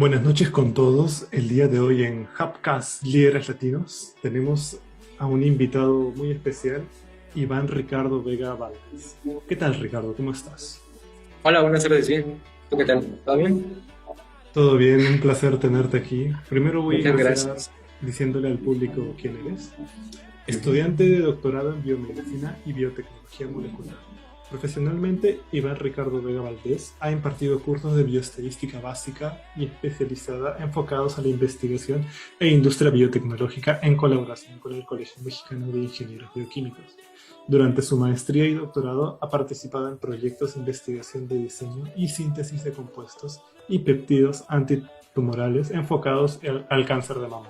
Buenas noches con todos. El día de hoy en Hubcast Líderes Latinos tenemos a un invitado muy especial, Iván Ricardo Vega Valdés. ¿Qué tal, Ricardo? ¿Cómo estás? Hola, buenas tardes, bien. ¿Tú qué tal? ¿Todo bien? Todo bien, un placer tenerte aquí. Primero voy a Muchas iniciar gracias. diciéndole al público quién eres. Ujú. Estudiante de doctorado en biomedicina y biotecnología molecular. Profesionalmente, Iván Ricardo Vega Valdés ha impartido cursos de bioestadística básica y especializada enfocados a la investigación e industria biotecnológica en colaboración con el Colegio Mexicano de Ingenieros Bioquímicos. Durante su maestría y doctorado ha participado en proyectos de investigación de diseño y síntesis de compuestos y péptidos antitumorales enfocados al cáncer de mama.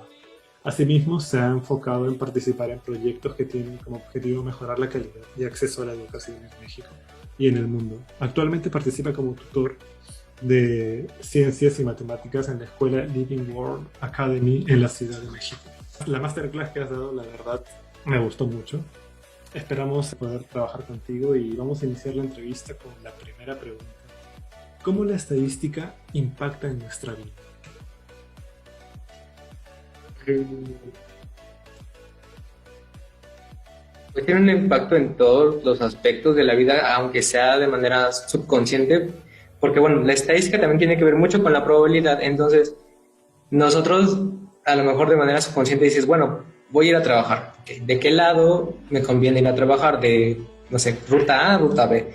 Asimismo, se ha enfocado en participar en proyectos que tienen como objetivo mejorar la calidad y acceso a la educación en México y en el mundo. Actualmente participa como tutor de ciencias y matemáticas en la escuela Living World Academy en la Ciudad de México. La masterclass que has dado, la verdad, me gustó mucho. Esperamos poder trabajar contigo y vamos a iniciar la entrevista con la primera pregunta. ¿Cómo la estadística impacta en nuestra vida? Pues tiene un impacto en todos los aspectos de la vida, aunque sea de manera subconsciente, porque bueno, la estadística también tiene que ver mucho con la probabilidad. Entonces, nosotros a lo mejor de manera subconsciente dices, bueno, voy a ir a trabajar. Ok, ¿de qué lado me conviene ir a trabajar? De, no sé, ruta A, ruta B.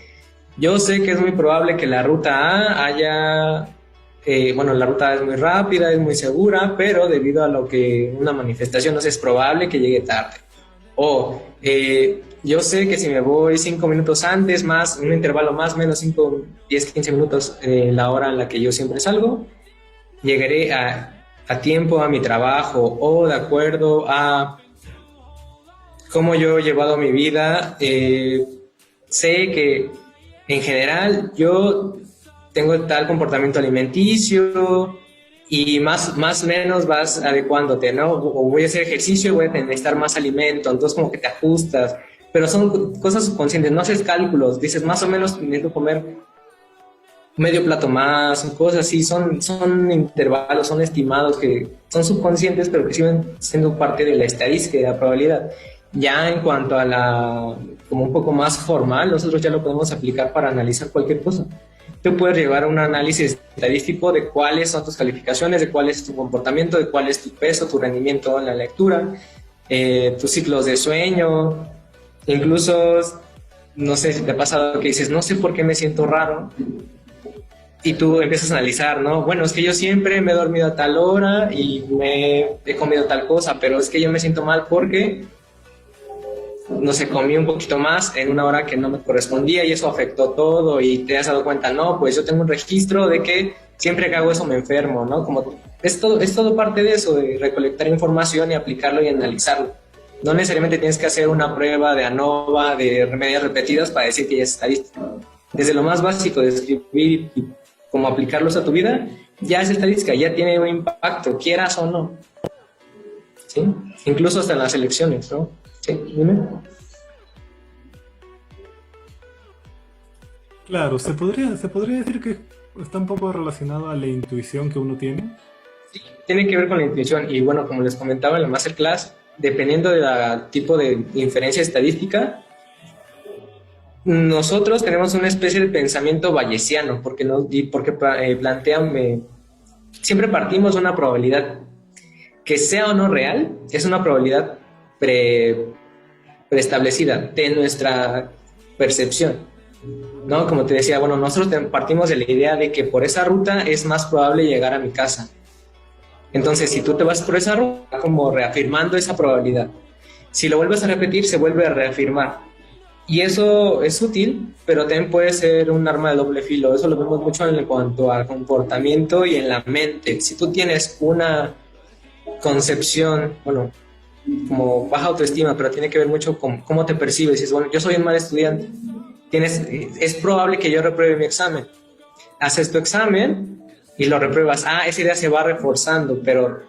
Yo sé que es muy probable que la ruta A haya, bueno, la ruta A es muy rápida, es muy segura, pero debido a lo que una manifestación no sé, es probable que llegue tarde. O yo sé que si me voy 5 minutos antes, más un intervalo más, menos 5, 10, 15 minutos, la hora en la que yo siempre salgo, llegaré a tiempo a mi trabajo o de acuerdo a cómo yo he llevado mi vida. Sé que en general yo tengo tal comportamiento alimenticio y más o menos vas adecuándote, ¿no? O voy a hacer ejercicio y voy a necesitar más alimento, entonces como que te ajustas, pero son cosas subconscientes, no haces cálculos, dices más o menos necesito comer medio plato más, cosas así, son intervalos, son estimados que son subconscientes, pero que siguen siendo parte de la estadística y de la probabilidad. Ya en cuanto a la, como un poco más formal, nosotros ya lo podemos aplicar para analizar cualquier cosa. Tú puedes llevar a un análisis estadístico de cuáles son tus calificaciones, de cuál es tu comportamiento, de cuál es tu peso, tu rendimiento en la lectura, tus ciclos de sueño, incluso, no sé si te ha pasado que dices, no sé por qué me siento raro, y tú empiezas a analizar, ¿no? Bueno, es que yo siempre me he dormido a tal hora y me he comido tal cosa, pero es que yo me siento mal porque, no sé, comí un poquito más en una hora que no me correspondía y eso afectó todo y te has dado cuenta, no, pues yo tengo un registro de que siempre que hago eso me enfermo, ¿no? Como es todo parte de eso, de recolectar información y aplicarlo y analizarlo. No necesariamente tienes que hacer una prueba de ANOVA, de remedios repetidas para decir que ya es estadística. Desde lo más básico de escribir y cómo aplicarlos a tu vida, ya es estadística, ya tiene un impacto, quieras o no. ¿Sí? Incluso hasta en las elecciones, ¿no? Sí, dime. Claro, se podría decir que está un poco relacionado a la intuición que uno tiene. Sí, tiene que ver con la intuición y bueno, como les comentaba en la masterclass, dependiendo del tipo de inferencia estadística, nosotros tenemos una especie de pensamiento bayesiano, porque, no, y porque plantean, siempre partimos de una probabilidad que sea o no real, es una probabilidad pre, preestablecida de nuestra percepción, ¿no? Como te decía, bueno, nosotros partimos de la idea de que por esa ruta es más probable llegar a mi casa. Entonces, si tú te vas por esa ruta, como reafirmando esa probabilidad. Si lo vuelves a repetir, se vuelve a reafirmar. Y eso es útil, pero también puede ser un arma de doble filo. Eso lo vemos mucho en cuanto al comportamiento y en la mente. Si tú tienes una concepción, bueno, como baja autoestima, pero tiene que ver mucho con cómo te percibes. Dices, bueno, yo soy un mal estudiante. Es probable que yo repruebe mi examen. Haces tu examen y lo repruebas. Ah, esa idea se va reforzando, pero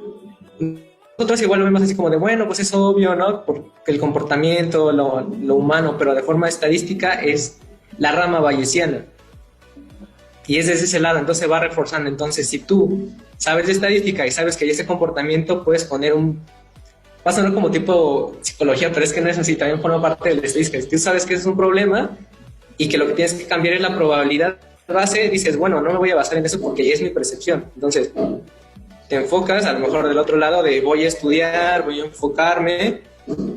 nosotros igual lo vemos así como de, bueno, pues es obvio, ¿no? Porque el comportamiento, lo humano, pero de forma estadística es la rama bayesiana. Y es desde ese lado, entonces va reforzando. Entonces, si tú sabes de estadística y sabes que hay ese comportamiento, puedes poner va a sonar como tipo psicología, pero es que no es así, también forma parte de la estadística. Si tú sabes que es un problema y que lo que tienes que cambiar es la probabilidad base, dices, bueno, no me voy a basar en eso porque es mi percepción. Entonces, te enfocas a lo mejor del otro lado de voy a estudiar, voy a enfocarme,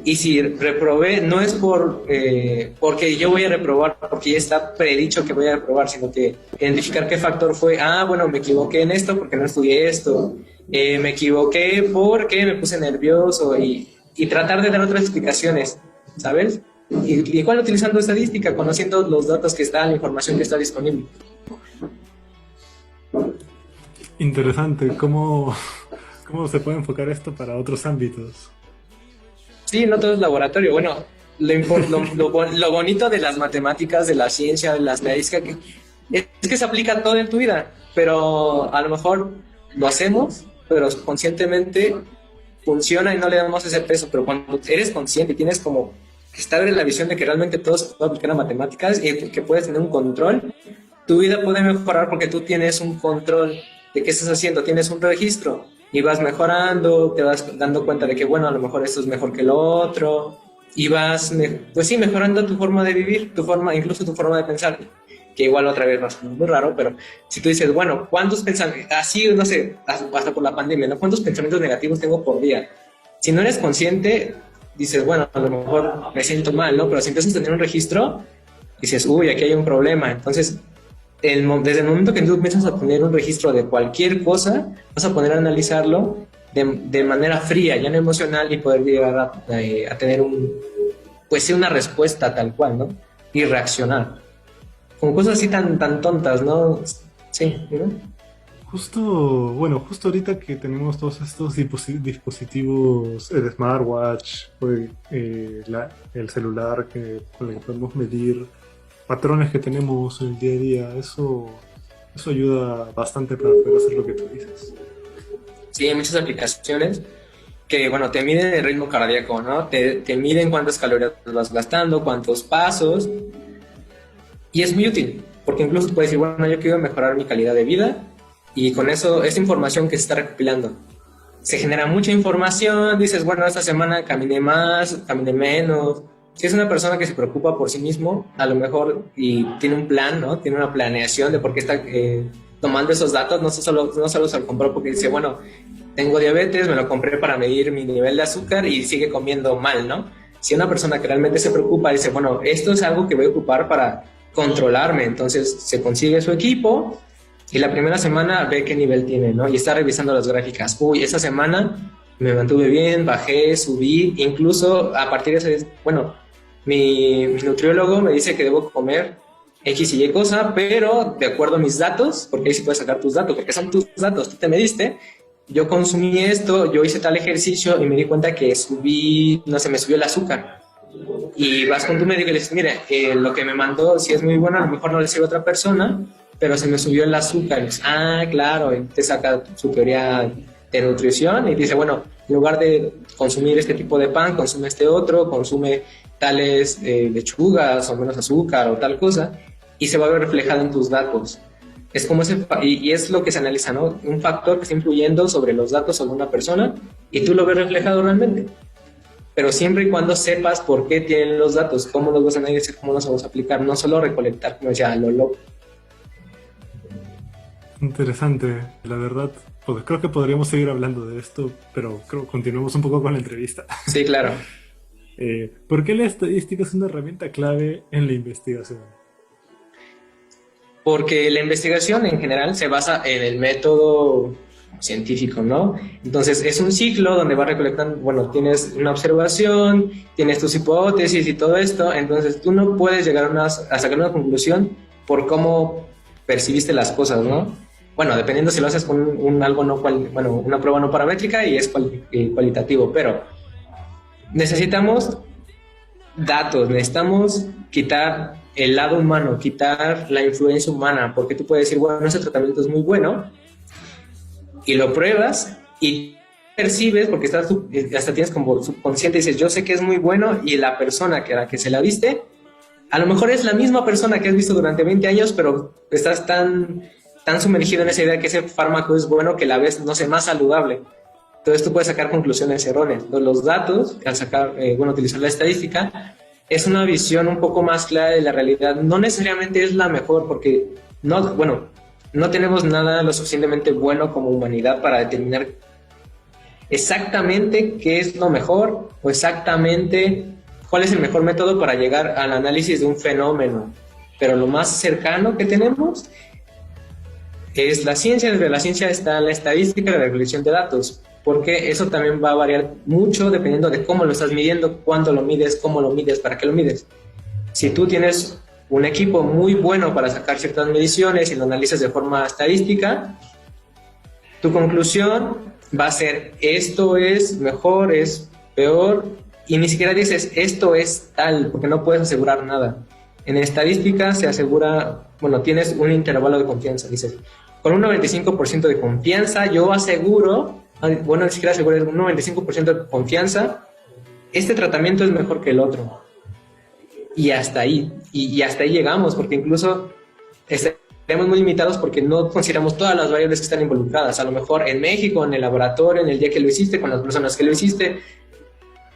y si reprobé no es porque yo voy a reprobar, porque ya está predicho que voy a reprobar, sino que identificar qué factor fue, bueno, me equivoqué en esto porque no estudié esto, me equivoqué porque me puse nervioso, y tratar de dar otras explicaciones, ¿sabes? Y igual utilizando estadística, conociendo los datos que están, la información que está disponible. Interesante, ¿cómo se puede enfocar esto para otros ámbitos? Sí, no todo es laboratorio. Bueno, lo bonito de las matemáticas, de la ciencia, de la estadística, es que se aplica todo en tu vida, pero a lo mejor lo hacemos, pero conscientemente funciona y no le damos ese peso. Pero cuando eres consciente y tienes como que estar en la visión de que realmente todo se puede aplicar a matemáticas y que puedes tener un control, tu vida puede mejorar porque tú tienes un control de qué estás haciendo, tienes un registro y vas mejorando, te vas dando cuenta de que, bueno, a lo mejor esto es mejor que lo otro, y vas, pues sí, mejorando tu forma de vivir, incluso tu forma de pensar, que igual otra vez va a sonar muy raro, pero si tú dices, bueno, ¿cuántos pensamientos, así, no sé, hasta por la pandemia, ¿no? ¿Cuántos pensamientos negativos tengo por día? Si no eres consciente, dices, bueno, a lo mejor me siento mal, ¿no? Pero si empiezas a tener un registro, dices, uy, aquí hay un problema. Entonces, desde el momento que tú empiezas a tener un registro de cualquier cosa, vas a poder analizarlo de manera fría, ya no emocional, y poder llegar a tener pues sí, una respuesta tal cual, ¿no? Y reaccionar. Con cosas así tan tontas, ¿no? Sí, ¿no? Justo ahorita que tenemos todos estos dispositivos, el smartwatch, el celular con el que podemos medir patrones que tenemos en el día a día, eso ayuda bastante para poder hacer lo que tú dices. Sí, hay muchas aplicaciones que, bueno, te miden el ritmo cardíaco, ¿no? Te miden cuántas calorías vas gastando, cuántos pasos, y es muy útil, porque incluso puedes decir, bueno, yo quiero mejorar mi calidad de vida, y con eso, esta información que se está recopilando, se genera mucha información, dices, bueno, esta semana caminé más, caminé menos. Si es una persona que se preocupa por sí mismo, a lo mejor, y tiene un plan, ¿no? Tiene una planeación de por qué está tomando esos datos, no solo se lo compró porque dice, bueno, tengo diabetes, me lo compré para medir mi nivel de azúcar y sigue comiendo mal, ¿no? Si una persona que realmente se preocupa dice, bueno, esto es algo que voy a ocupar para controlarme, entonces se consigue su equipo y la primera semana ve qué nivel tiene, ¿no? Y está revisando las gráficas. Uy, esa semana me mantuve bien, bajé, subí, incluso a partir de ese, bueno, mi nutriólogo me dice que debo comer X y Y cosa, pero de acuerdo a mis datos, porque ahí sí puedes sacar tus datos, porque son tus datos, tú te mediste, yo consumí esto, yo hice tal ejercicio y me di cuenta que me subió el azúcar. Y vas con tu médico y le dices, mire, lo que me mandó sí es muy bueno, a lo mejor no le sirve a otra persona, pero se me subió el azúcar. Y dices, claro, y te saca su teoría de nutrición y dice, bueno, en lugar de consumir este tipo de pan, consume este otro, consume tales lechugas o menos azúcar o tal cosa, y se va a ver reflejado en tus datos. Es como y es lo que se analiza, ¿no? Un factor que está influyendo sobre los datos sobre una persona y tú lo ves reflejado realmente. Pero siempre y cuando sepas por qué tienen los datos, cómo los vas a analizar, cómo los vas a aplicar, no solo recolectar, como decía, lo loco. Interesante, la verdad, pues creo que podríamos seguir hablando de esto, pero creo que continuemos un poco con la entrevista. Sí, claro. ¿Por qué la estadística es una herramienta clave en la investigación? Porque la investigación en general se basa en el método científico, ¿no? Entonces es un ciclo donde vas recolectando, bueno, tienes una observación, tienes tus hipótesis y todo esto, entonces tú no puedes llegar a sacar una conclusión por cómo percibiste las cosas, ¿no? Bueno, dependiendo si lo haces con una prueba no paramétrica y es cualitativo, pero necesitamos datos, necesitamos quitar el lado humano, quitar la influencia humana, porque tú puedes decir, bueno, ese tratamiento es muy bueno, y lo pruebas y percibes, porque hasta tienes como subconsciente, dices, yo sé que es muy bueno, y la persona a la que se la diste, A lo mejor es la misma persona que has visto durante 20 años, pero estás tan sumergido en esa idea que ese fármaco es bueno que la ves, no sé, más saludable. Entonces tú puedes sacar conclusiones erróneas. Entonces, los datos, al sacar, utilizar la estadística, es una visión un poco más clara de la realidad. No necesariamente es la mejor, porque no tenemos nada lo suficientemente bueno como humanidad para determinar exactamente qué es lo mejor o exactamente cuál es el mejor método para llegar al análisis de un fenómeno. Pero lo más cercano que tenemos es la ciencia. Desde la ciencia está la estadística y la recolección de datos, porque eso también va a variar mucho dependiendo de cómo lo estás midiendo, cuándo lo mides, cómo lo mides, para qué lo mides. Si tú tienes un equipo muy bueno para sacar ciertas mediciones y lo analizas de forma estadística, tu conclusión va a ser esto es mejor, es peor, y ni siquiera dices esto es tal, porque no puedes asegurar nada. En estadística se asegura, tienes un intervalo de confianza, dices, con un 95% de confianza yo aseguro, ni siquiera aseguro, un 95% de confianza, este tratamiento es mejor que el otro. Y hasta ahí, y hasta ahí llegamos, porque incluso estaremos muy limitados porque no consideramos todas las variables que están involucradas. A lo mejor en México, en el laboratorio, en el día que lo hiciste, con las personas que lo hiciste,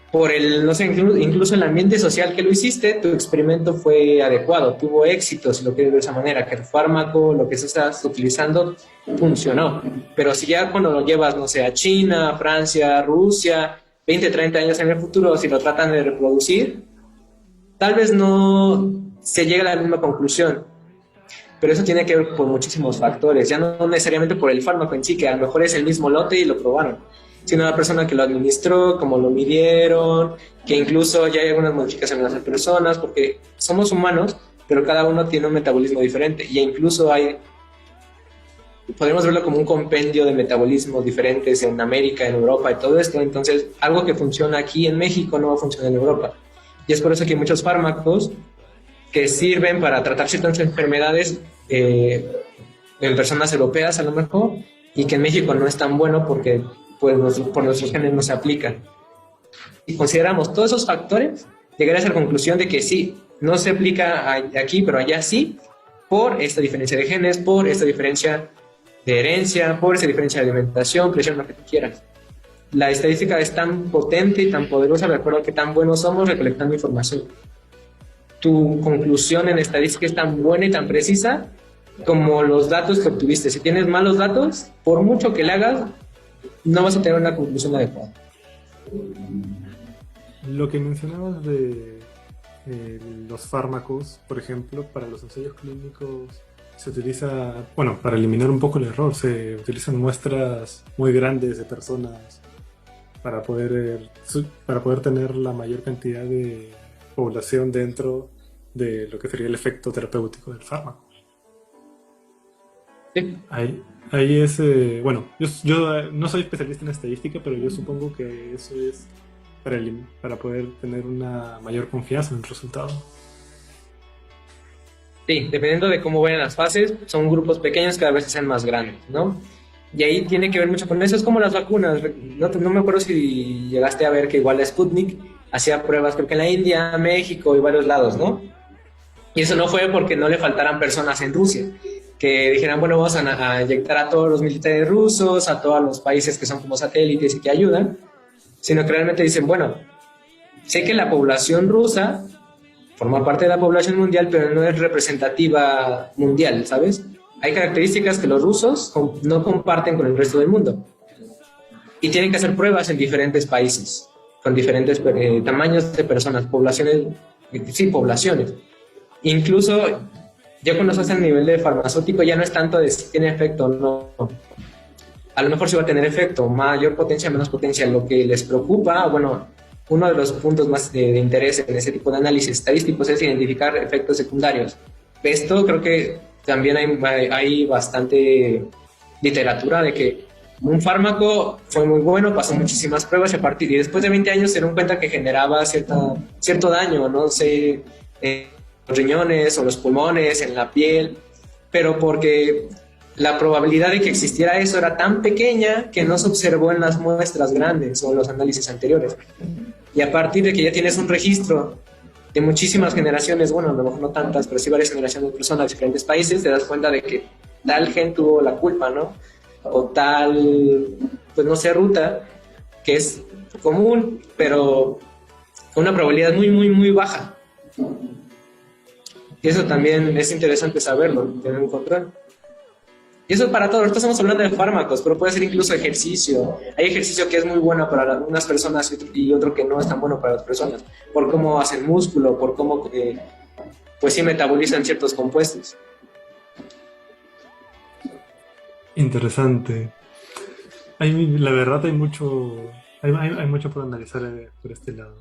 por incluso el ambiente social que lo hiciste, tu experimento fue adecuado, tuvo éxito, si lo quieres de esa manera, que el fármaco, lo que estás utilizando, funcionó. Pero si ya cuando lo llevas, a China, Francia, Rusia, 20, 30 años en el futuro, si lo tratan de reproducir, tal vez no se llegue a la misma conclusión. Pero eso tiene que ver por muchísimos factores, ya no necesariamente por el fármaco en sí, que a lo mejor es el mismo lote y lo probaron, sino la persona que lo administró, cómo lo midieron, que incluso ya hay algunas modificaciones en las personas, porque somos humanos, pero cada uno tiene un metabolismo diferente, y incluso podemos verlo como un compendio de metabolismos diferentes en América, en Europa y todo esto. Entonces, algo que funciona aquí en México no va a funcionar en Europa, y es por eso que hay muchos fármacos que sirven para tratar ciertas enfermedades en personas europeas a lo mejor, y que en México no es tan bueno porque por nuestros genes no se aplican. Si consideramos todos esos factores, llegar a esa conclusión de que sí, no se aplica aquí, pero allá sí, por esta diferencia de genes, por esta diferencia de herencia, por esta diferencia de alimentación, presión, lo que tú quieras. La estadística es tan potente y tan poderosa de acuerdo a que tan buenos somos recolectando información. Tu conclusión en estadística es tan buena y tan precisa como los datos que obtuviste. Si tienes malos datos, por mucho que le hagas, no vas a tener una conclusión adecuada. Lo que mencionabas de los fármacos, por ejemplo, para los ensayos clínicos se utiliza, para eliminar un poco el error, se utilizan muestras muy grandes de personas para poder tener la mayor cantidad de población dentro de lo que sería el efecto terapéutico del fármaco. Sí. Ahí es, yo no soy especialista en estadística, pero yo supongo que eso es para poder tener una mayor confianza en el resultado. Sí, dependiendo de cómo vayan las fases, son grupos pequeños que a veces sean más grandes, ¿no? Y ahí tiene que ver mucho con eso. Es como las vacunas. No me acuerdo si llegaste a ver que igual la Sputnik hacía pruebas, creo que en la India, México y varios lados, ¿no? Y eso no fue porque no le faltaran personas en Rusia, que dijeran, vamos a inyectar a todos los militares rusos, a todos los países que son como satélites y que ayudan, sino que realmente dicen, sé que la población rusa forma parte de la población mundial, pero no es representativa mundial, ¿sabes? Hay características que los rusos no comparten con el resto del mundo. Y tienen que hacer pruebas en diferentes países, con diferentes tamaños de personas, poblaciones. Incluso, ya cuando se hace el nivel de farmacéutico, ya no es tanto de si tiene efecto o no. A lo mejor sí va a tener efecto, mayor potencia, menos potencia. Lo que les preocupa, uno de los puntos más de interés en ese tipo de análisis estadísticos es identificar efectos secundarios. Esto creo que también hay bastante literatura de que un fármaco fue muy bueno, pasó muchísimas pruebas y después de 20 años se dieron cuenta que generaba cierto daño, no sé, en los riñones o los pulmones, en la piel, pero porque la probabilidad de que existiera eso era tan pequeña que no se observó en las muestras grandes o en los análisis anteriores. Y a partir de que ya tienes un registro de muchísimas generaciones, bueno, a lo mejor no tantas, pero sí varias generaciones de personas de diferentes países, te das cuenta de que tal gen tuvo la culpa, ¿no? O tal, pues no sé, ruta, que es común, pero con una probabilidad muy, muy, muy baja. Y eso también es interesante saberlo, tener un control. Y eso para todo. Ahorita estamos hablando de fármacos, pero puede ser incluso ejercicio. Hay ejercicio que es muy bueno para algunas personas y otro que no es tan bueno para las personas, por cómo hacen músculo, por cómo, pues sí, metabolizan ciertos compuestos. Interesante. La verdad hay mucho por analizar por este lado,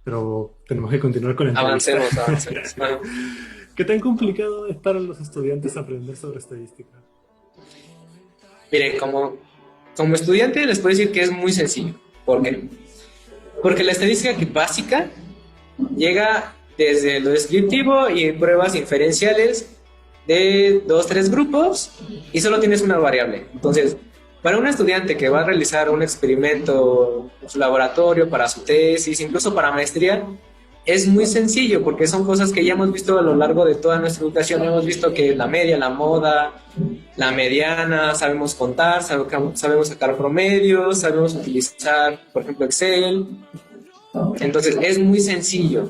pero tenemos que continuar con la entrevista. Avancemos, avancemos. Bueno, ¿Qué tan complicado es para los estudiantes aprender sobre estadística? mire, como estudiante les puedo decir que es muy sencillo. ¿Por qué? Porque la estadística básica llega desde lo descriptivo y pruebas inferenciales de 2, 3 grupos y solo tienes una variable. Entonces, para un estudiante que va a realizar un experimento en su laboratorio, para su tesis, incluso para maestría, es muy sencillo porque son cosas que ya hemos visto a lo largo de toda nuestra educación. Hemos visto que la media, la moda, la mediana, sabemos contar, sabemos sacar promedios, sabemos utilizar, por ejemplo, Excel. Entonces, es muy sencillo.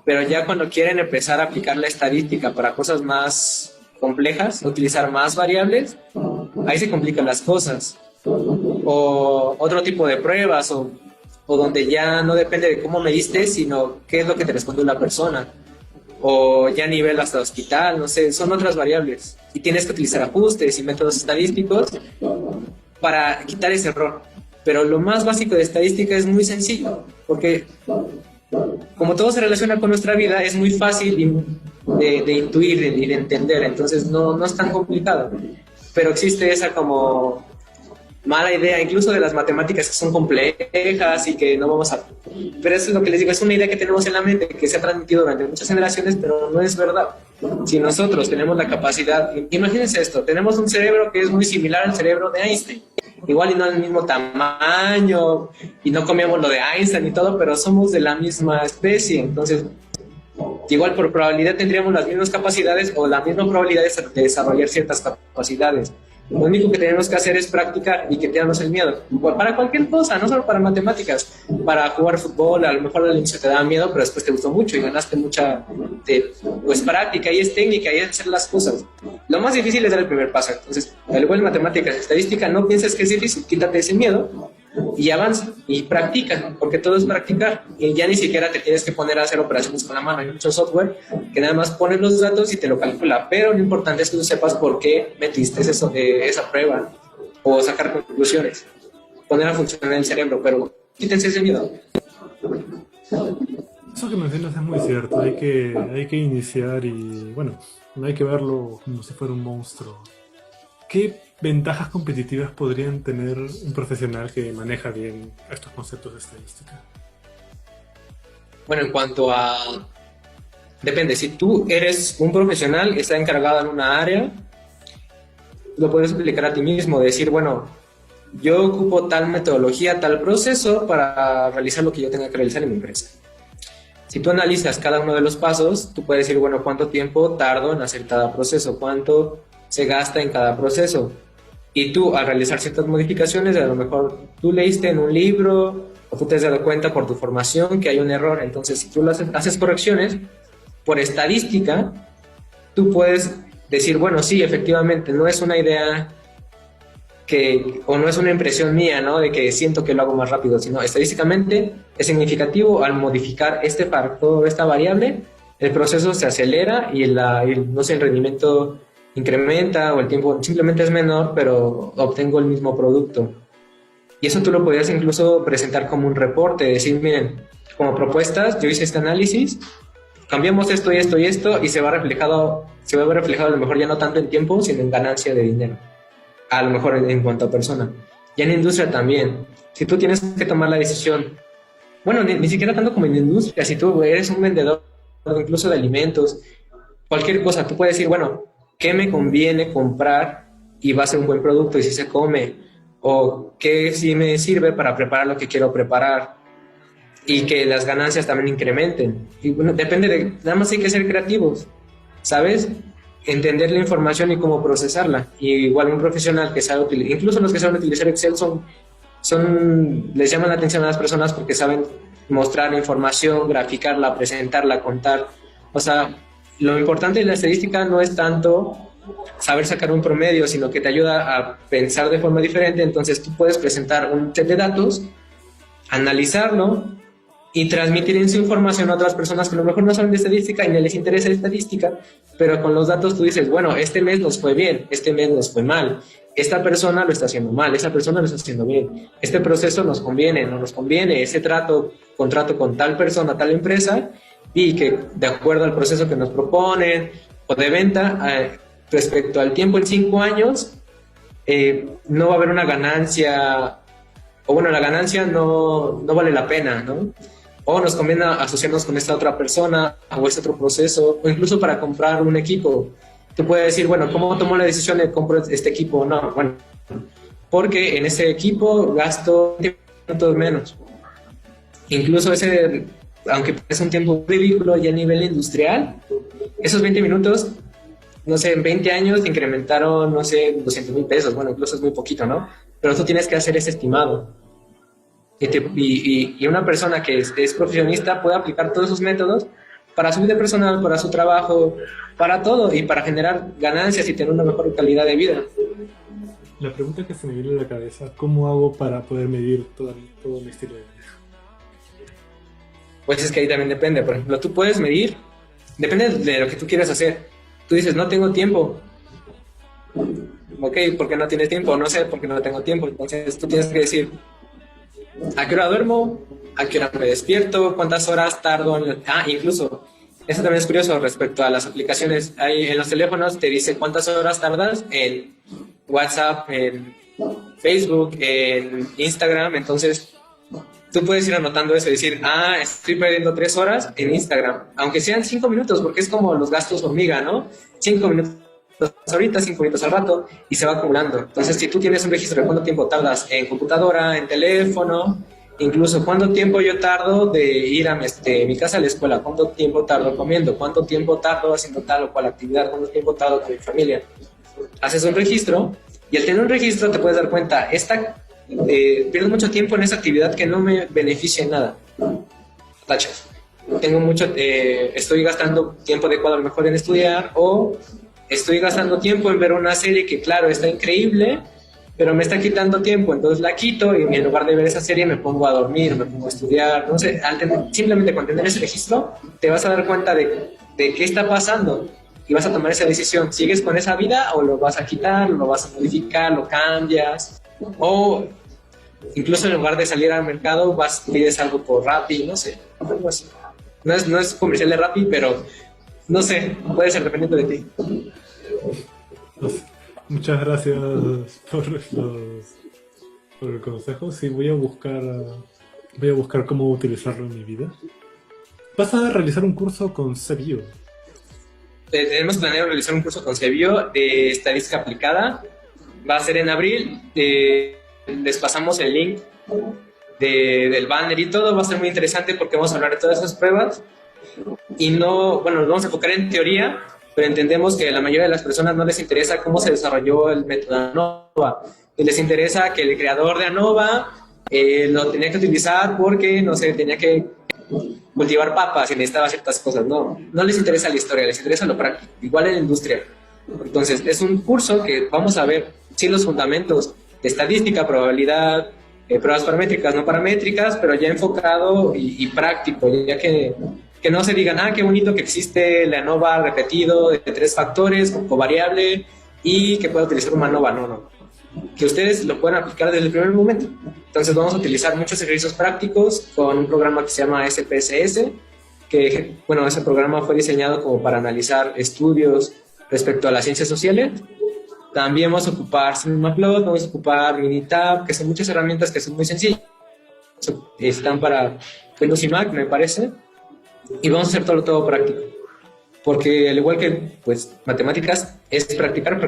Pero ya cuando quieren empezar a aplicar la estadística para cosas más complejas, utilizar más variables, ahí se complican las cosas. O otro tipo de pruebas, o donde ya no depende de cómo mediste, sino qué es lo que te respondió la persona. O ya a nivel hasta hospital, no sé, son otras variables. Y tienes que utilizar ajustes y métodos estadísticos para quitar ese error. Pero lo más básico de estadística es muy sencillo, porque como todo se relaciona con nuestra vida, es muy fácil de intuir y de entender, entonces no es tan complicado. Pero existe esa como mala idea, incluso de las matemáticas que son complejas y que no vamos a... Pero eso es lo que les digo, es una idea que tenemos en la mente, que se ha transmitido durante muchas generaciones, pero no es verdad. Si nosotros tenemos la capacidad, imagínense esto, tenemos un cerebro que es muy similar al cerebro de Einstein. Igual y no del mismo tamaño, y no comíamos lo de Einstein y todo, pero somos de la misma especie, entonces igual por probabilidad tendríamos las mismas capacidades o la misma probabilidad de desarrollar ciertas capacidades. Lo único que tenemos que hacer es practicar y quitarnos el miedo. Para cualquier cosa, no solo para matemáticas. Para jugar fútbol, a lo mejor al inicio te daba miedo, pero después te gustó mucho y ganaste mucha pues, práctica y es técnica y es hacer las cosas. Lo más difícil es dar el primer paso. Entonces, al igual en matemáticas y estadística, no pienses que es difícil, quítate ese miedo y avanza y practica, porque todo es practicar y ya ni siquiera te tienes que poner a hacer operaciones con la mano. Hay mucho software que nada más pones los datos y te lo calcula, pero lo importante es que tú sepas por qué metiste esa prueba o sacar conclusiones, poner a funcionar el cerebro, pero quítense ese miedo. Eso que mencionas es muy cierto, hay que iniciar y bueno, no hay que verlo como si fuera un monstruo. ¿Qué ventajas competitivas podrían tener un profesional que maneja bien estos conceptos de estadística? Bueno, en cuanto a... Depende, si tú eres un profesional que está encargado en una área, lo puedes aplicar a ti mismo, decir, bueno, yo ocupo tal metodología, tal proceso para realizar lo que yo tenga que realizar en mi empresa. Si tú analizas cada uno de los pasos, tú puedes decir, bueno, ¿cuánto tiempo tardo en hacer cada proceso? ¿Cuánto se gasta en cada proceso? Y tú, al realizar ciertas modificaciones, a lo mejor tú leíste en un libro o tú te has dado cuenta por tu formación que hay un error. Entonces, si tú haces correcciones, por estadística, tú puedes decir, bueno, sí, efectivamente, no es una idea o no es una impresión mía, ¿no? De que siento que lo hago más rápido, sino estadísticamente es significativo al modificar este factor, esta variable, el proceso se acelera y no sé, el rendimiento incrementa o el tiempo simplemente es menor, pero obtengo el mismo producto. Y eso tú lo podrías incluso presentar como un reporte, decir, miren, como propuestas, yo hice este análisis, cambiamos esto y esto y esto, y se va a ver reflejado a lo mejor ya no tanto en tiempo, sino en ganancia de dinero. A lo mejor en cuanto a persona. Ya en industria también. Si tú tienes que tomar la decisión, bueno, ni siquiera tanto como en industria, si tú eres un vendedor, incluso de alimentos, cualquier cosa, tú puedes decir, bueno, ¿qué me conviene comprar y va a ser un buen producto y si se come? O ¿qué sí me sirve para preparar lo que quiero preparar? y que las ganancias también incrementen. Y bueno, depende de, nada más hay que ser creativos, ¿sabes? Entender la información y cómo procesarla. Y igual un profesional que sabe utilizar, incluso los que saben utilizar Excel les llaman la atención a las personas porque saben mostrar información, graficarla, presentarla, contar. O sea, lo importante de la estadística no es tanto saber sacar un promedio, sino que te ayuda a pensar de forma diferente. Entonces tú puedes presentar un set de datos, analizarlo y transmitir esa información a otras personas que a lo mejor no saben de estadística y no les interesa la estadística, pero con los datos tú dices, bueno, este mes nos fue bien, este mes nos fue mal, esta persona lo está haciendo mal, esta persona lo está haciendo bien, este proceso nos conviene, no nos conviene, ese contrato con tal persona, tal empresa, y que de acuerdo al proceso que nos proponen o de venta, respecto al tiempo en 5 años, no va a haber una ganancia, o bueno, la ganancia no vale la pena, ¿no? O nos conviene asociarnos con esta otra persona o este otro proceso, o incluso para comprar un equipo. Tú puedes decir, bueno, ¿cómo tomo la decisión de comprar este equipo? No, bueno, porque en ese equipo gasto 20 minutos menos. Incluso aunque es un tiempo ridículo ya a nivel industrial, esos 20 minutos, no sé, en 20 años incrementaron, no sé, 200,000 pesos. Bueno, incluso es muy poquito, ¿no? Pero tú tienes que hacer ese estimado. Y una persona que es profesionista puede aplicar todos esos métodos para su vida personal, para su trabajo, para todo y para generar ganancias y tener una mejor calidad de vida. La pregunta que se me viene a la cabeza, ¿cómo hago para poder medir todo mi estilo de vida? Pues es que ahí también depende. Por ejemplo, tú puedes medir, depende de lo que tú quieras hacer. Tú dices, no tengo tiempo. Ok, ¿por qué no tienes tiempo? No sé, porque no tengo tiempo. Entonces tú tienes que decir, ¿a qué hora duermo? ¿A qué hora me despierto? ¿Cuántas horas tardo? Incluso, eso también es curioso respecto a las aplicaciones. Ahí en los teléfonos te dice cuántas horas tardas en WhatsApp, en Facebook, en Instagram. Entonces, tú puedes ir anotando eso y decir, estoy perdiendo 3 horas en Instagram. Aunque sean 5 minutos, porque es como los gastos hormiga, ¿no? 5 minutos ahorita, 5 minutos al rato, y se va acumulando. Entonces, si tú tienes un registro de cuánto tiempo tardas en computadora, en teléfono, incluso cuánto tiempo yo tardo de ir a mi casa a la escuela, cuánto tiempo tardo comiendo, cuánto tiempo tardo haciendo tal o cual actividad, cuánto tiempo tardo con mi familia. Haces un registro, y al tener un registro te puedes dar cuenta, pierdo mucho tiempo en esa actividad que no me beneficia en nada. Tachas. Estoy gastando tiempo adecuado a lo mejor en estudiar, o estoy gastando tiempo en ver una serie que, claro, está increíble, pero me está quitando tiempo, entonces la quito y en lugar de ver esa serie me pongo a dormir, me pongo a estudiar, no sé, simplemente con tener ese registro te vas a dar cuenta de qué está pasando y vas a tomar esa decisión. ¿Sigues con esa vida o lo vas a quitar, lo vas a modificar, lo cambias? O incluso en lugar de salir al mercado pides algo por Rappi, no sé, algo así. No es comercial de Rappi, pero no sé, puede ser dependiendo de ti. Muchas gracias por el consejo. Sí, voy a buscar cómo utilizarlo en mi vida. Vas a realizar un curso con CBio. Tenemos planeado realizar un curso con CBio de estadística aplicada. Va a ser en abril. Les pasamos el link del banner y todo. Va a ser muy interesante porque vamos a hablar de todas esas pruebas. Y nos vamos a enfocar en teoría, pero entendemos que a la mayoría de las personas no les interesa cómo se desarrolló el método ANOVA. Y les interesa que el creador de ANOVA lo tenía que utilizar porque, no sé, tenía que cultivar papas y necesitaba ciertas cosas. No les interesa la historia, les interesa lo práctico, igual en la industria. Entonces, es un curso que vamos a ver, sí, los fundamentos de estadística, probabilidad, pruebas paramétricas, no paramétricas, pero ya enfocado y práctico, ya que no se digan, qué bonito que existe la ANOVA repetido de 3 factores, covariable, y que pueda utilizar una ANOVA. No. Que ustedes lo puedan aplicar desde el primer momento. Entonces vamos a utilizar muchos ejercicios prácticos con un programa que se llama SPSS, que, bueno, ese programa fue diseñado como para analizar estudios respecto a las ciencias sociales. También vamos a ocupar SimMatplot, vamos a ocupar Minitab, que son muchas herramientas que son muy sencillas. Están para Windows y Mac, me parece. Y vamos a hacer todo práctico. Porque al igual que pues, matemáticas, es practicar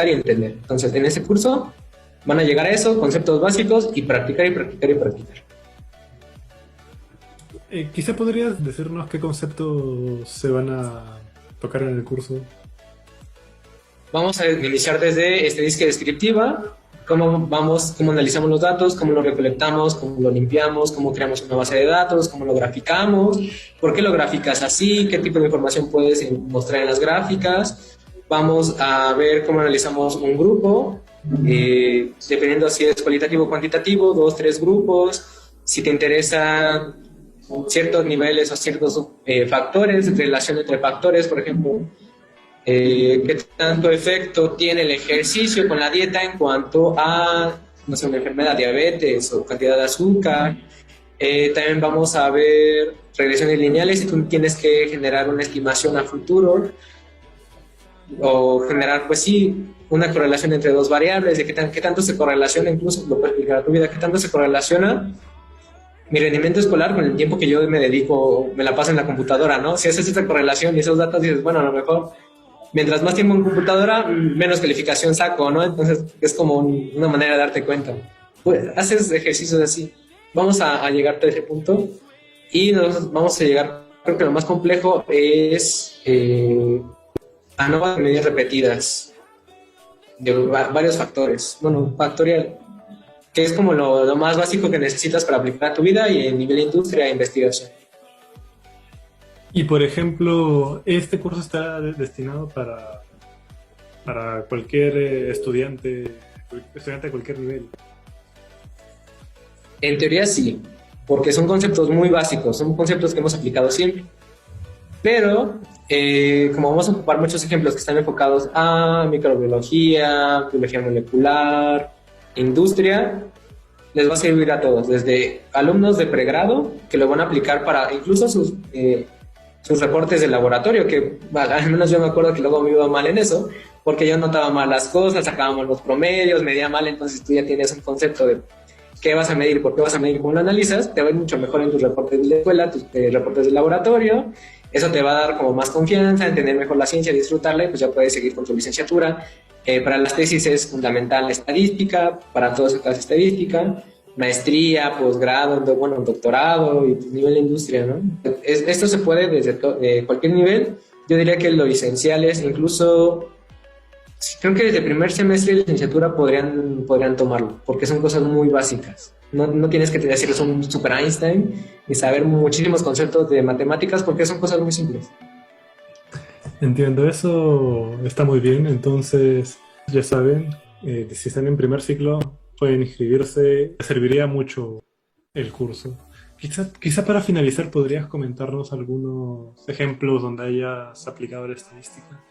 y entender. Entonces, en ese curso van a llegar a eso, conceptos básicos, y practicar. Quizá podrías decirnos qué conceptos se van a tocar en el curso. Vamos a iniciar desde estadística descriptiva, cómo analizamos los datos, cómo los recolectamos, cómo lo limpiamos, cómo creamos una base de datos, cómo lo graficamos, por qué lo graficas así, qué tipo de información puedes mostrar en las gráficas. Vamos a ver cómo analizamos un grupo, dependiendo si es cualitativo o cuantitativo, 2, 3 grupos. Si te interesa ciertos niveles o ciertos factores, relación entre factores, por ejemplo, qué tanto efecto tiene el ejercicio con la dieta en cuanto a, no sé, una enfermedad, diabetes o cantidad de azúcar. También vamos a ver regresiones lineales si tú tienes que generar una estimación a futuro o generar, pues sí, una correlación entre dos variables, de qué tanto se correlaciona, incluso lo puedes explicar a tu vida, qué tanto se correlaciona mi rendimiento escolar con el tiempo que yo me dedico, me la paso en la computadora, ¿no? Si haces esta correlación y esos datos, dices, bueno, a lo mejor mientras más tiempo en computadora, menos calificación saco, ¿no? Entonces es como una manera de darte cuenta. Pues haces ejercicios así. Vamos a llegar a ese punto y nos vamos a llegar, creo que lo más complejo es ANOVA de medidas repetidas de varios factores. Bueno, factorial, que es como lo más básico que necesitas para aplicar a tu vida y en nivel de industria e investigación. Y por ejemplo, este curso está destinado para cualquier estudiante de cualquier nivel. En teoría sí, porque son conceptos muy básicos, son conceptos que hemos aplicado siempre. Pero, como vamos a ocupar muchos ejemplos que están enfocados a microbiología, biología molecular, industria, les va a servir a todos, desde alumnos de pregrado que lo van a aplicar para incluso sus reportes de laboratorio, que al menos yo me acuerdo que luego me iba mal en eso, porque yo notaba mal las cosas, sacábamos los promedios, medía mal, entonces tú ya tienes un concepto de qué vas a medir, por qué vas a medir, cómo lo analizas, te va a ir mucho mejor en tus reportes de la escuela, tus reportes de laboratorio. Eso te va a dar como más confianza, entender mejor la ciencia, disfrutarla y pues ya puedes seguir con tu licenciatura. Para las tesis es fundamental la estadística, para todos es estadística, maestría, posgrado, bueno, doctorado y nivel de industria, ¿no? Esto se puede desde cualquier nivel. Yo diría que lo esencial es incluso, creo que desde el primer semestre de licenciatura podrían tomarlo, porque son cosas muy básicas. No tienes que decir que un super Einstein y saber muchísimos conceptos de matemáticas, porque son cosas muy simples. Entiendo, eso está muy bien. Entonces, ya saben, si están en primer ciclo, pueden inscribirse. Serviría mucho el curso. Quizá para finalizar, ¿podrías comentarnos algunos ejemplos donde hayas aplicado la estadística?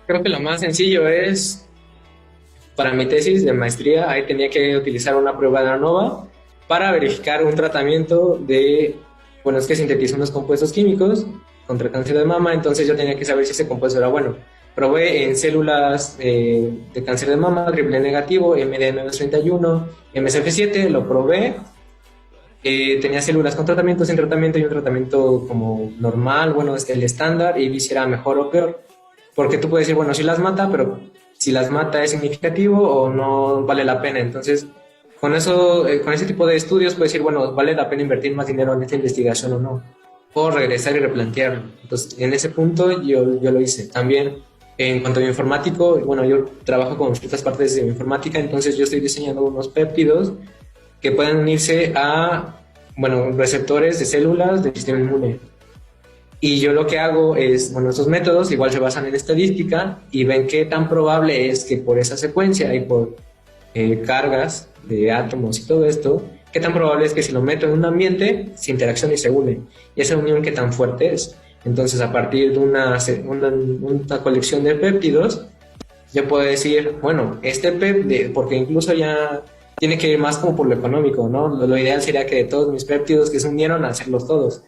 Creo que lo más sencillo es, para mi tesis de maestría, ahí tenía que utilizar una prueba de ANOVA para verificar un tratamiento es que sintetizó unos compuestos químicos contra cáncer de mama, entonces yo tenía que saber si ese compuesto era bueno. Probé en células de cáncer de mama, triple negativo, MDM231, MSF7, lo probé. Tenía células con tratamiento, sin tratamiento y un tratamiento como normal, el estándar, y vi si era mejor o peor. Porque tú puedes decir, bueno, si las mata, pero si las mata es significativo o no vale la pena. Entonces, con ese tipo de estudios puedes decir, bueno, vale la pena invertir más dinero en esta investigación o no. O regresar y replantearlo. Entonces, en ese punto yo lo hice. También, en cuanto a bioinformático, yo trabajo con ciertas partes de bioinformática, entonces yo estoy diseñando unos péptidos que pueden unirse a, receptores de células del sistema inmune. Y yo lo que hago es, estos métodos igual se basan en estadística y ven qué tan probable es que por esa secuencia y por cargas de átomos y todo esto, qué tan probable es que si lo meto en un ambiente se interaccione y se une. Y esa unión qué tan fuerte es. Entonces, a partir de una colección de péptidos, yo puedo decir, este péptido, porque incluso ya tiene que ir más como por lo económico, ¿no? Lo ideal sería que de todos mis péptidos que se unieron, hacerlos todos.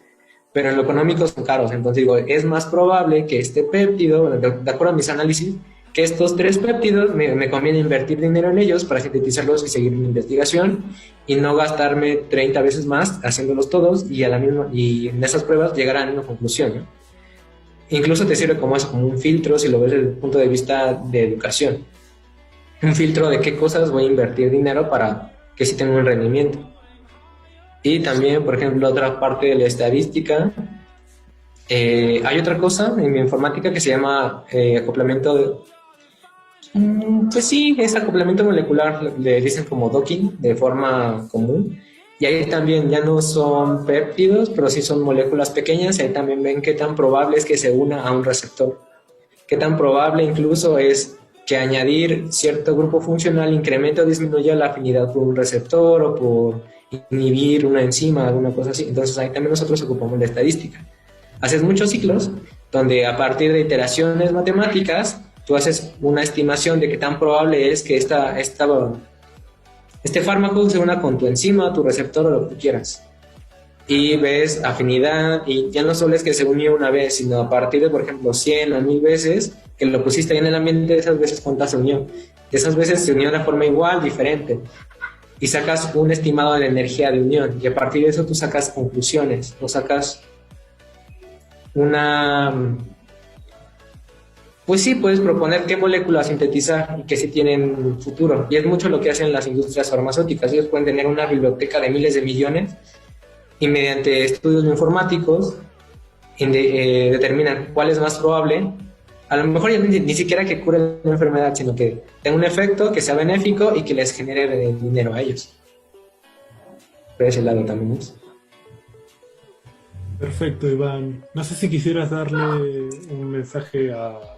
Pero en lo económico son caros, entonces digo, es más probable que este péptido, de acuerdo a mis análisis, que estos 3 péptidos me conviene invertir dinero en ellos para sintetizarlos y seguir mi investigación y no gastarme 30 veces más haciéndolos todos y en esas pruebas llegar a una conclusión, ¿no? Incluso te sirve como un filtro si lo ves desde el punto de vista de educación. Un filtro de qué cosas voy a invertir dinero para que sí tengan un rendimiento. Y también, por ejemplo, otra parte de la estadística, hay otra cosa en informática que se llama acoplamiento pues sí, es acoplamiento molecular, le dicen como docking de forma común. Y ahí también ya no son péptidos, pero sí son moléculas pequeñas. Y ahí también ven qué tan probable es que se una a un receptor. Qué tan probable incluso es que añadir cierto grupo funcional incremente o disminuya la afinidad por un receptor o por inhibir una enzima, alguna cosa así. Entonces ahí también nosotros ocupamos la estadística. Haces muchos ciclos donde a partir de iteraciones matemáticas tú haces una estimación de qué tan probable es que este fármaco se una con tu enzima, tu receptor o lo que quieras. Y ves afinidad, y ya no solo es que se unió una vez, sino a partir de, por ejemplo, 100 o 1000 veces que lo pusiste ahí en el ambiente, esas veces cuántas se unió. Esas veces se unió de forma igual, diferente. Y sacas un estimado de la energía de unión, y a partir de eso tú sacas conclusiones, o sacas una... Pues sí, puedes proponer qué moléculas sintetizar y que sí tienen futuro. Y es mucho lo que hacen las industrias farmacéuticas. Ellos pueden tener una biblioteca de miles de millones y mediante estudios informáticos determinan cuál es más probable. A lo mejor ya ni siquiera que cure la enfermedad, sino que tenga un efecto, que sea benéfico y que les genere dinero a ellos. Por ese lado también es. Perfecto, Iván. No sé si quisieras darle un mensaje a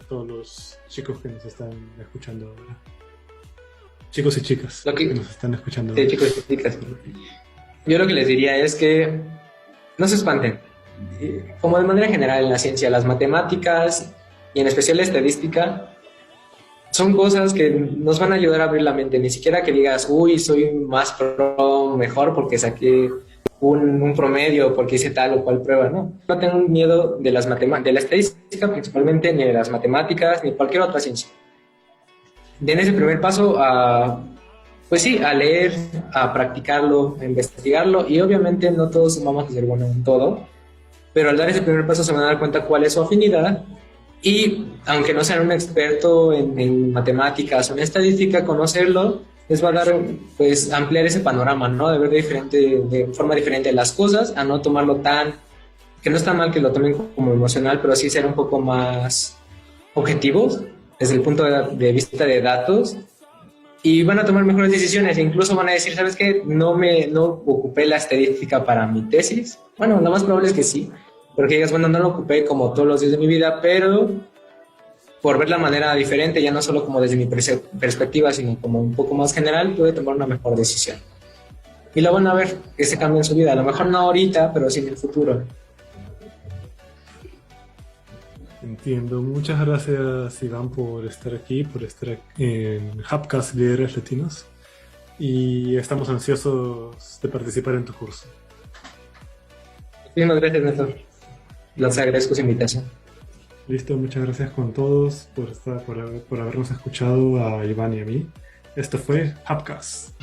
todos los chicos que nos están escuchando ahora. Chicos y chicas que nos están escuchando ahora. Sí, chicos y chicas. Yo lo que les diría es que no se espanten. Como de manera general en la ciencia, las matemáticas y en especial la estadística son cosas que nos van a ayudar a abrir la mente. Ni siquiera que digas, uy, soy más pro, mejor porque saqué un promedio, porque hice tal o cual prueba. No tengo miedo de las de la estadística principalmente, ni de las matemáticas, ni cualquier otra ciencia. Den ese primer paso pues sí, a leer, a practicarlo, a investigarlo, y obviamente no todos vamos a ser buenos en todo, pero al dar ese primer paso se van a dar cuenta cuál es su afinidad, y aunque no sean un experto en matemáticas o en estadística, conocerlo les va a dar, pues, ampliar ese panorama, ¿no? De ver de forma diferente las cosas, a no tomarlo que no está mal que lo tomen como emocional, pero sí ser un poco más objetivos desde el punto de vista de datos, y van a tomar mejores decisiones. Incluso van a decir, ¿sabes qué? No ocupé la estadística para mi tesis. Bueno, lo más probable es que sí, porque digas, bueno, no lo ocupé como todos los días de mi vida, pero por ver la manera diferente, ya no solo como desde mi perspectiva, sino como un poco más general, pude tomar una mejor decisión. Y lo van a ver, ese cambio en su vida. A lo mejor no ahorita, pero sí en el futuro. Entiendo. Muchas gracias, Iván, por estar aquí, por estar en Hubcast Líderes Latinos. Y estamos ansiosos de participar en tu curso. Muchísimas gracias, Néstor. Les agradezco su invitación. Listo, muchas gracias con todos por habernos escuchado a Iván y a mí. Esto fue Hubcast.